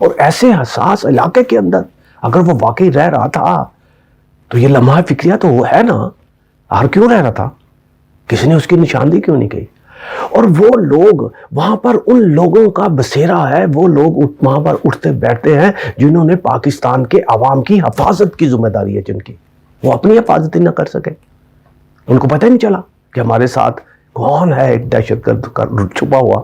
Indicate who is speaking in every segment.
Speaker 1: اور ایسے حساس علاقے کے اندر اگر وہ واقعی رہ رہا تھا تو یہ لمحہ فکریہ تو وہ ہے نا، اور کیوں رہ رہا تھا؟ کسی نے اس کی نشاندہی کیوں نہیں کی؟ اور وہ لوگ وہاں پر، ان لوگوں کا بسیرا ہے، وہ لوگ وہاں پر اٹھتے بیٹھتے ہیں جنہوں نے پاکستان کے عوام کی حفاظت کی ذمہ داری ہے، جن کی وہ اپنی حفاظت ہی نہ کر سکے۔ ان کو پتہ نہیں چلا کہ ہمارے ساتھ کون ہے ایک دہشت گرد چھپا ہوا،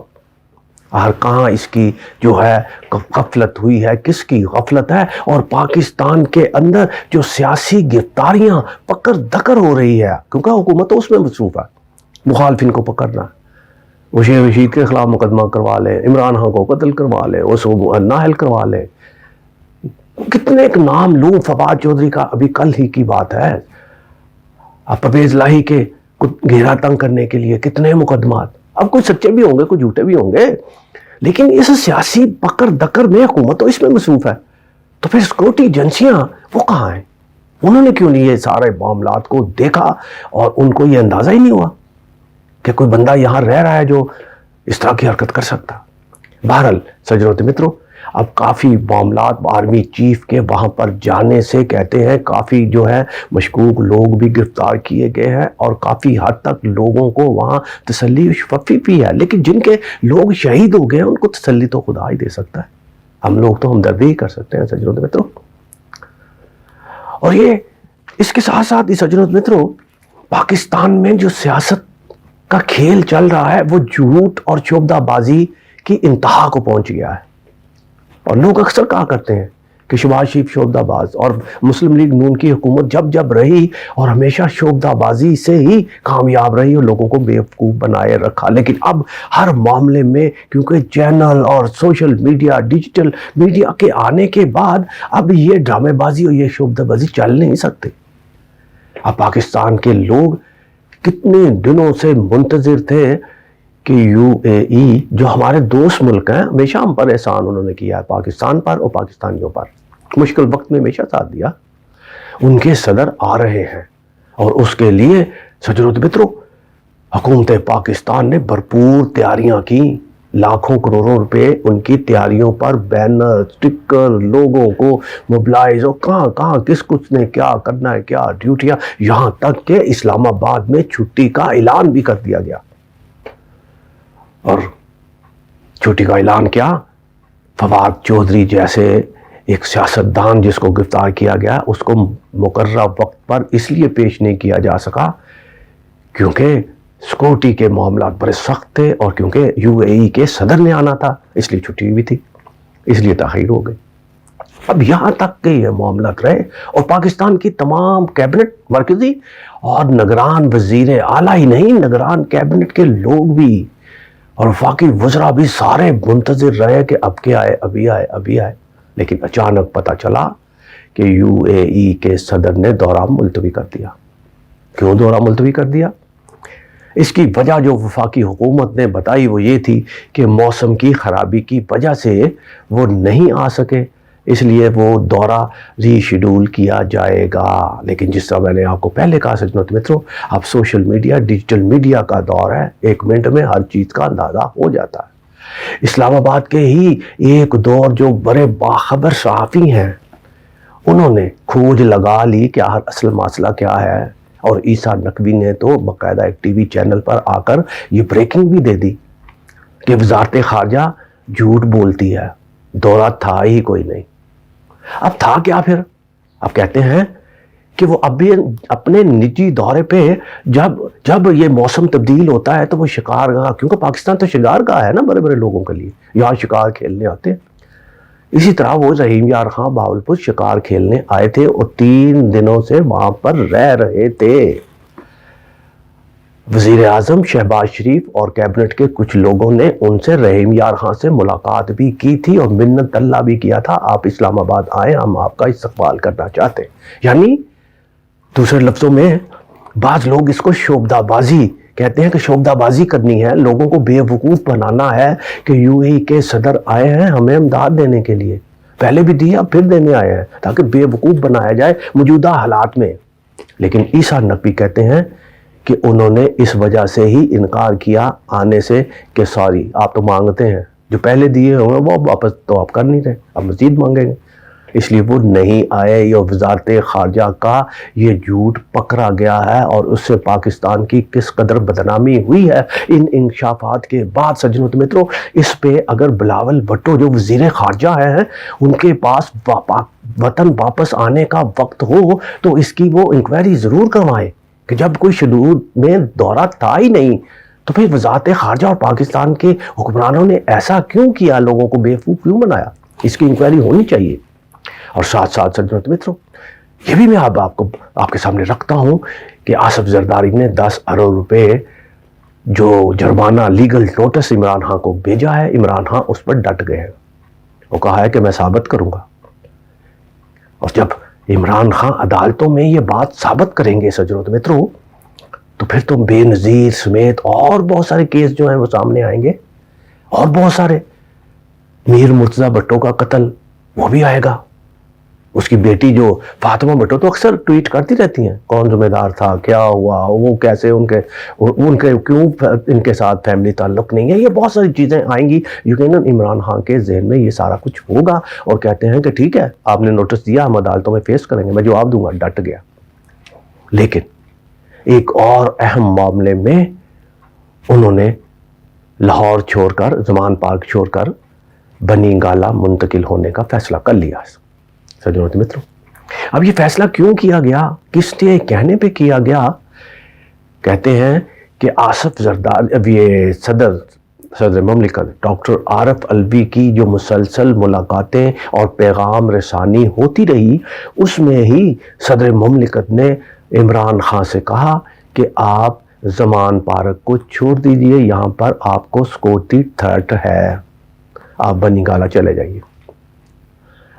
Speaker 1: اور کہاں اس کی جو ہے غفلت ہوئی ہے، کس کی غفلت ہے۔ اور پاکستان کے اندر جو سیاسی گرفتاریاں پکڑ دکڑ ہو رہی ہے، کیونکہ حکومت تو اس میں مصروف ہے، مخالفین کو پکڑنا، بشیر رشید کے خلاف مقدمہ کروا لے، عمران خان کو قتل کروا لے، اس کو نااہل کروا لے، کتنے ایک نام لوں۔ فواد چودھری کا ابھی کل ہی کی بات ہے، اب پرویز الہی کے گھیرا تنگ کرنے کے لیے کتنے مقدمات، اب کچھ سچے بھی ہوں گے کچھ جھوٹے بھی ہوں گے، لیکن اس سیاسی پکڑ دکڑ میں حکومت تو اس میں مصروف ہے، تو پھر سیکورٹی ایجنسیاں وہ کہاں ہیں؟ انہوں نے کیوں نہیں یہ سارے معاملات کو دیکھا اور ان کو یہ اندازہ ہی نہیں ہوا کہ کوئی بندہ یہاں رہ رہا ہے جو اس طرح کی حرکت کر سکتا؟ بہرحال سجنوں متروں، اب کافی معاملات آرمی چیف کے وہاں پر جانے سے کہتے ہیں کافی جو ہے مشکوک لوگ بھی گرفتار کیے گئے ہیں، اور کافی حد تک لوگوں کو وہاں تسلی و شفقت بھی ہے، لیکن جن کے لوگ شہید ہو گئے ہیں ان کو تسلی تو خدا ہی دے سکتا ہے، ہم لوگ تو ہمدردی ہی کر سکتے ہیں سجنوں متروں۔ اور یہ اس کے ساتھ ساتھ سجنوں متروں، پاکستان میں جو سیاست کا کھیل چل رہا ہے وہ جھوٹ اور شعبدہ بازی کی انتہا کو پہنچ گیا ہے، اور لوگ اکثر کہا کرتے ہیں کہ شہباز شریف شعبدہ باز، اور مسلم لیگ نون کی حکومت جب رہی اور ہمیشہ شعبدہ بازی سے ہی کامیاب رہی اور لوگوں کو بیوقوف بنائے رکھا، لیکن اب ہر معاملے میں کیونکہ چینل اور سوشل میڈیا، ڈیجیٹل میڈیا کے آنے کے بعد اب یہ ڈرامے بازی اور یہ شعبدہ بازی چل نہیں سکتے۔ اب پاکستان کے لوگ کتنے دنوں سے منتظر تھے کہ یو اے ای جو ہمارے دوست ملک ہیں، ہمیشہ ہم پر احسان انہوں نے کیا ہے، پاکستان پر اور پاکستانیوں پر، مشکل وقت میں ہمیشہ ساتھ دیا، ان کے صدر آ رہے ہیں، اور اس کے لیے سجنوں متروں حکومت پاکستان نے بھرپور تیاریاں کی، لاکھوں کروڑوں روپے ان کی تیاریوں پر، بینر، سٹکر، لوگوں کو موبلائز، اور کہاں کس نے کیا کرنا ہے، کیا ڈیوٹیاں، یہاں تک کہ اسلام آباد میں چھٹی کا اعلان بھی کر دیا گیا۔ اور چھٹی کا اعلان کیا؟ فواد چودھری جیسے ایک سیاستدان جس کو گرفتار کیا گیا، اس کو مقررہ وقت پر اس لیے پیش نہیں کیا جا سکا کیونکہ سیکورٹی کے معاملات بڑے سخت تھے، اور کیونکہ یو اے ای کے صدر نے آنا تھا اس لیے چھٹی بھی تھی، اس لیے تاخیر ہو گئی۔ اب یہاں تک کہ یہ معاملات رہے، اور پاکستان کی تمام کیبنٹ، مرکزی اور نگران وزیر اعلیٰ ہی نہیں، نگران کیبنٹ کے لوگ بھی اور وفاقی وزراء بھی سارے منتظر رہے کہ اب کیا آئے، ابھی آئے، لیکن اچانک پتہ چلا کہ یو اے ای کے صدر نے دورہ ملتوی کر دیا۔ کیوں دورہ ملتوی کر دیا؟ اس کی وجہ جو وفاقی حکومت نے بتائی وہ یہ تھی کہ موسم کی خرابی کی وجہ سے وہ نہیں آ سکے، اس لیے وہ دورہ ری شیڈول کیا جائے گا۔ لیکن جس طرح میں نے آپ کو پہلے کہا سجنوں متروں، اب سوشل میڈیا، ڈیجیٹل میڈیا کا دور ہے، ایک منٹ میں ہر چیز کا اندازہ ہو جاتا ہے۔ اسلام آباد کے ہی ایک دور جو بڑے باخبر صحافی ہیں، انہوں نے کھوج لگا لی کہ اصل مسئلہ کیا ہے، اور عیسیٰ نقوی نے تو باقاعدہ ایک ٹی وی چینل پر آ کر یہ بریکنگ بھی دے دی کہ وزارت خارجہ جھوٹ بولتی ہے، دورہ تھا ہی کوئی نہیں۔ اب تھا کیا پھر؟ اب کہتے ہیں کہ وہ اب بھی اپنے نجی دورے پہ جب یہ موسم تبدیل ہوتا ہے تو وہ شکار گاہ، کیونکہ پاکستان تو شکار گاہ ہے نا بڑے بڑے لوگوں کے لیے، یہاں شکار کھیلنے آتے ہیں، اسی طرح وہ رحیم یار خان بہاولپور شکار کھیلنے آئے تھے اور 3 دنوں سے وہاں پر رہ رہے تھے۔ وزیر اعظم شہباز شریف اور کیبنٹ کے کچھ لوگوں نے ان سے رحیم یار خان سے ملاقات بھی کی تھی اور منت اللہ بھی کیا تھا، آپ اسلام آباد آئیں، ہم آپ کا استقبال کرنا چاہتے ہیں۔ یعنی دوسرے لفظوں میں بعض لوگ اس کو شعبدہ بازی کہتے ہیں کہ شعبدہ بازی کرنی ہے، لوگوں کو بے وقوف بنانا ہے کہ یو اے ای کے صدر آئے ہیں ہمیں امداد دینے کے لیے، پہلے بھی دیا پھر دینے آئے ہیں، تاکہ بے وقوف بنایا جائے موجودہ حالات میں۔ لیکن عیسیٰ نقوی کہتے ہیں کہ انہوں نے اس وجہ سے ہی انکار کیا آنے سے کہ سوری آپ تو مانگتے ہیں جو پہلے دیے ہوئے وہ واپس تو آپ کر نہیں رہے، اب مزید مانگیں گے، اس لیے وہ نہیں آئے۔ یہ وزارت خارجہ کا یہ جھوٹ پکڑا گیا ہے اور اس سے پاکستان کی کس قدر بدنامی ہوئی ہے ان انکشافات کے بعد۔ سجنوں تو متروں، اس پہ اگر بلاول بھٹو جو وزیر خارجہ ہیں ان کے پاس وطن واپس آنے کا وقت ہو تو اس کی وہ انکوائری ضرور کروائیں کہ جب کوئی شیڈول میں دورہ تھا ہی نہیں تو پھر وزارت خارجہ اور پاکستان کے حکمرانوں نے ایسا کیوں کیا، لوگوں کو بیوقوف کیوں بنایا؟ اس کی انکوائری ہونی چاہیے۔ اور ساتھ ساتھ سجنوں متروں، یہ بھی میں آپ کے سامنے رکھتا ہوں کہ آصف زرداری نے 10 ارب روپے جو جرمانہ لیگل نوٹس عمران خان کو بھیجا ہے، عمران خان اس پر ڈٹ گئے ہیں، وہ کہا ہے کہ میں ثابت کروں گا۔ اور جب عمران خان عدالتوں میں یہ بات ثابت کریں گے سجنوں متروں، تو پھر تو بے نظیر سمیت اور بہت سارے کیس جو ہیں وہ سامنے آئیں گے، اور بہت سارے، میر مرتضی بھٹو کا قتل وہ بھی آئے گا، اس کی بیٹی جو فاطمہ بھٹو تو اکثر ٹویٹ کرتی رہتی ہیں کون ذمہ دار تھا، کیا ہوا، وہ کیسے، ان کے کیوں ان کے ساتھ فیملی تعلق نہیں ہے، یہ بہت ساری چیزیں آئیں گی۔ یقیناً عمران خان کے ذہن میں یہ سارا کچھ ہوگا اور کہتے ہیں کہ ٹھیک ہے آپ نے نوٹس دیا، ہم عدالتوں میں فیس کریں گے، میں جواب دوں گا، ڈٹ گیا۔ لیکن ایک اور اہم معاملے میں انہوں نے لاہور چھوڑ کر، زمان پارک چھوڑ کر بنی گالہ منتقل ہونے کا فیصلہ کر لیا۔ سجنوں متروں، اب یہ فیصلہ کیوں کیا گیا، کس کے کہنے پہ کیا گیا؟ کہتے ہیں کہ آصف زرداری، اب یہ صدر مملکت ڈاکٹر عارف الوی کی جو مسلسل ملاقاتیں اور پیغام رسانی ہوتی رہی، اس میں ہی صدر مملکت نے عمران خان سے کہا کہ آپ زمان پارک کو چھوڑ دیجئے، یہاں پر آپ کو سیکورٹی تھریٹ ہے، آپ بنی گالہ چلے جائیے۔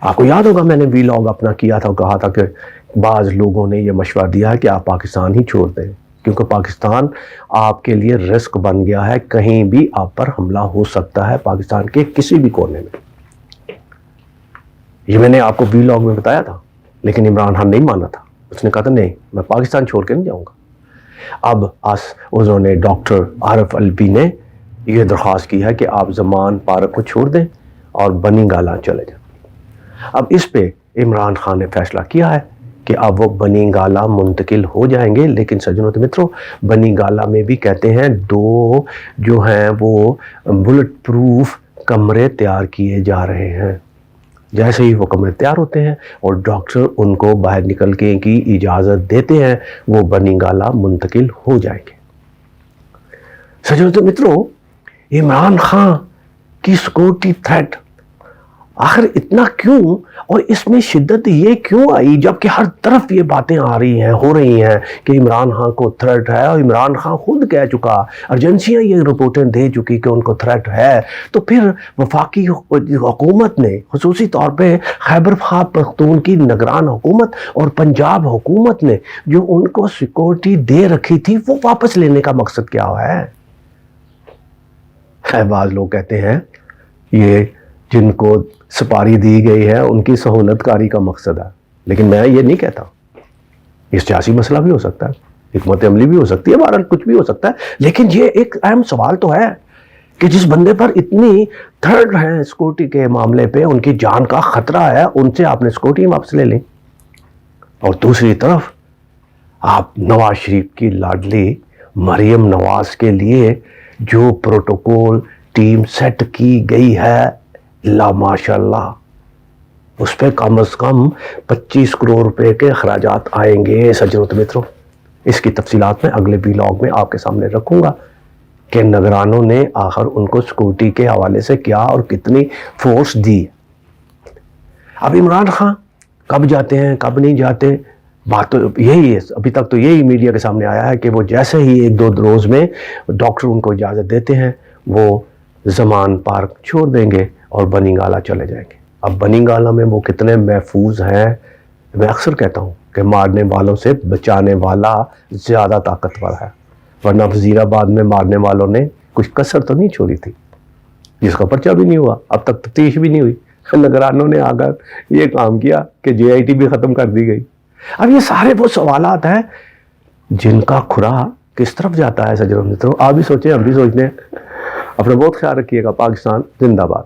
Speaker 1: آپ کو یاد ہوگا میں نے وی لاگ اپنا کیا تھا، کہا تھا کہ بعض لوگوں نے یہ مشورہ دیا ہے کہ آپ پاکستان ہی چھوڑ دیں، کیونکہ پاکستان آپ کے لیے رسک بن گیا ہے، کہیں بھی آپ پر حملہ ہو سکتا ہے پاکستان کے کسی بھی کونے میں۔ یہ میں نے آپ کو وی لاگ میں بتایا تھا، لیکن عمران خان نہیں مانا تھا، اس نے کہا تھا نہیں میں پاکستان چھوڑ کے نہیں جاؤں گا۔ اب انہوں نے ڈاکٹر عارف الوی نے یہ درخواست کی ہے کہ آپ زمان پارک کو چھوڑ دیں اور بنی گالہ چلے جائیں۔ اب اس پہ عمران خان نے فیصلہ کیا ہے کہ اب وہ بنی گالہ منتقل ہو جائیں گے، لیکن سجنوں متروں بنی گالہ میں بھی کہتے ہیں 2 جو ہیں وہ بلٹ پروف کمرے تیار کیے جا رہے ہیں۔ جیسے ہی وہ کمرے تیار ہوتے ہیں اور ڈاکٹر ان کو باہر نکلنے کی اجازت دیتے ہیں، وہ بنی گالہ منتقل ہو جائیں گے۔ سجنوں متروں، عمران خان کی سیکورٹی تھریٹ آخر اتنا کیوں، اور اس میں شدت یہ کیوں آئی، جبکہ ہر طرف یہ باتیں آ رہی ہیں، ہو رہی ہیں کہ عمران خان کو تھریٹ ہے، اور عمران خان خود کہہ چکا، ایجنسیاں یہ رپورٹیں دے چکی کہ ان کو تھریٹ ہے، تو پھر وفاقی حکومت نے خصوصی طور پہ خیبر پختونخوا کی نگران حکومت اور پنجاب حکومت نے جو ان کو سیکورٹی دے رکھی تھی وہ واپس لینے کا مقصد کیا ہے؟ بعض لوگ کہتے ہیں یہ جن کو سپاری دی گئی ہے ان کی سہولت کاری کا مقصد ہے، لیکن میں یہ نہیں کہتا، یہ سیاسی مسئلہ بھی ہو سکتا ہے، حکمت عملی بھی ہو سکتی ہے، بہرحال کچھ بھی ہو سکتا ہے، لیکن یہ ایک اہم سوال تو ہے کہ جس بندے پر اتنی تھرڈ ہے سیکورٹی کے معاملے پہ، ان کی جان کا خطرہ ہے، ان سے آپ نے سیکورٹی واپس لے لیں، اور دوسری طرف آپ نواز شریف کی لاڈلی مریم نواز کے لیے جو پروٹوکول ٹیم سیٹ کی گئی ہے، لا ماشاءاللہ، اس پہ کم از کم 25 کروڑ روپے کے اخراجات آئیں گے۔ سجنوں متروں، اس کی تفصیلات میں اگلے ولاگ میں آپ کے سامنے رکھوں گا کہ نگرانوں نے آخر ان کو سیکورٹی کے حوالے سے کیا اور کتنی فورس دی۔ اب عمران خان کب جاتے ہیں کب نہیں جاتے، بات تو یہی ہے، ابھی تک تو یہی میڈیا کے سامنے آیا ہے کہ وہ جیسے ہی 1-2 روز میں ڈاکٹر ان کو اجازت دیتے ہیں وہ زمان پارک چھوڑ دیں گے اور بنی گالہ چلے جائیں گے۔ اب بنی گالہ میں وہ کتنے محفوظ ہیں، میں اکثر کہتا ہوں کہ مارنے والوں سے بچانے والا زیادہ طاقتور ہے، ورنہ وزیر آباد میں مارنے والوں نے کچھ کسر تو نہیں چھوڑی تھی، جس کا پرچہ بھی نہیں ہوا، اب تک تفتیش بھی نہیں ہوئی، نگرانوں نے آ کر یہ کام کیا کہ JIT بھی ختم کر دی گئی۔ اب یہ سارے وہ سوالات ہیں جن کا کھرا کس طرف جاتا ہے۔ سجنوں متروں، آپ بھی سوچیں، ہم بھی سوچتے ہیں، اپنا بہت خیال رکھیے گا. پاکستان زندہ باد.